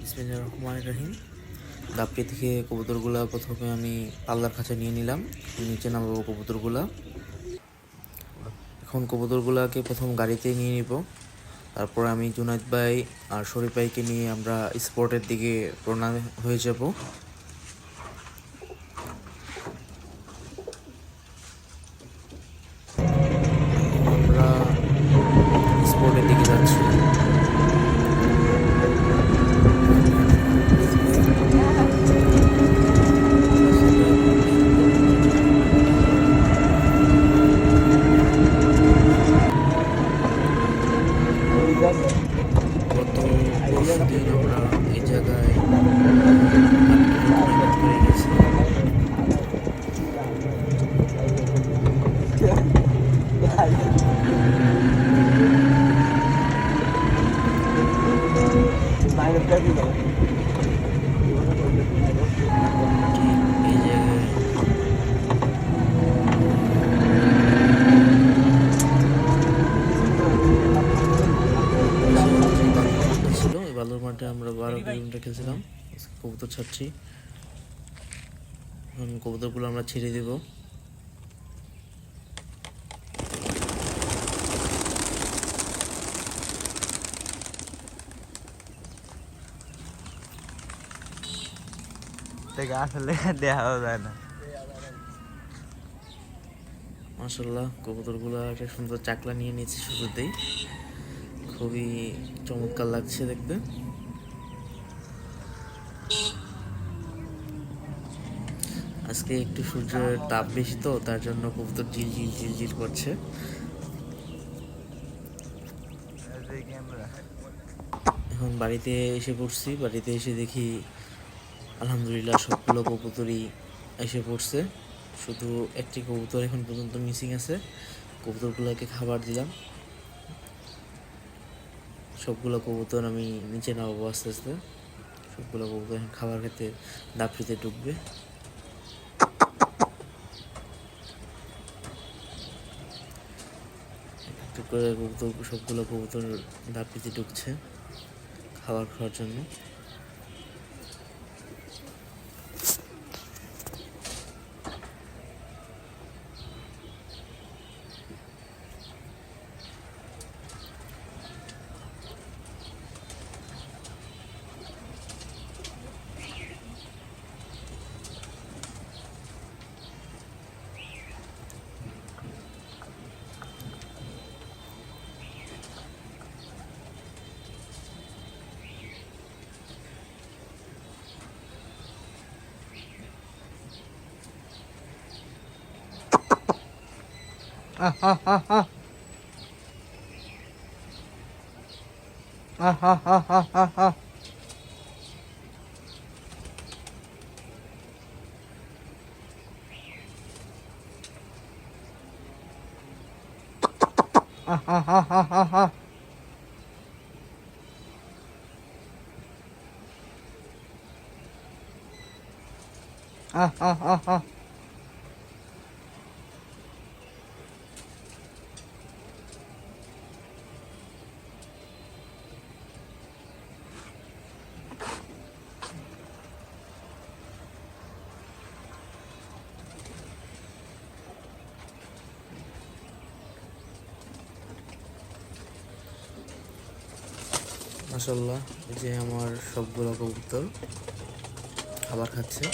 বিসমিল্লাহির রহমানির রহিম। দাপটি থেকে কবুতরগুলা প্রথমে আমি পাল্লার খাঁচা নিয়ে নিলাম, নিচে নামাবো কবুতরগুলা। এখন কবুতরগুলাকে প্রথম গাড়িতে নিয়ে নিব, তারপর আমি জুনাইদ ভাই আর শরীফ ভাইকে নিয়ে আমরা স্পটের দিকে রওনা হয়ে যাব। আমরা স্পটের দিকে যাচ্ছি। গত পরশুদিন আমরা এই জায়গায় করে গেছি। এই জায়গায় ছিল, এই বালুর মাঠে আমরা 12 কিলোমিটার খেলছিলাম। কবুতর ছাড়ছি, এখন কবুতরগুলো আমরা ছেড়ে দেব। আসলে দেখাও যায় না। মাশাআল্লাহ, কবুতরগুলো একটা সুন্দর চাকলা নিয়ে নিয়েছে শুরুতেই, খুবই চমৎকার লাগছে দেখতে। আজকে একটু সূর্যের তাপ বেশি, তো তার জন্য কবুতর ঝিলঝিল ঝিলঝিল করছে। এখন বাড়িতে এসে পড়ছি, বাড়িতে এসে দেখি আলহামদুলিল্লাহ সবগুলো কবুতরই এসে পড়ছে। শুধু একটি কবুতর এখন পর্যন্ত মিসিং আছে। কবুতরগুলোকে খাবার দিলাম, সবগুলো কবুতর আমি নিচে নামাবো আস্তে আস্তে। সবগুলো কবুতর এখন খাবার খেতে দাপড়িতে ঢুকবে। একটু করে কবুতর, সবগুলো কবুতর দাপড়িতে ঢুকছে খাবার খাওয়ার জন্য। মাশাআল্লাহ, এই যে আমার সবগুলো কবুতর খাবার খাচ্ছে।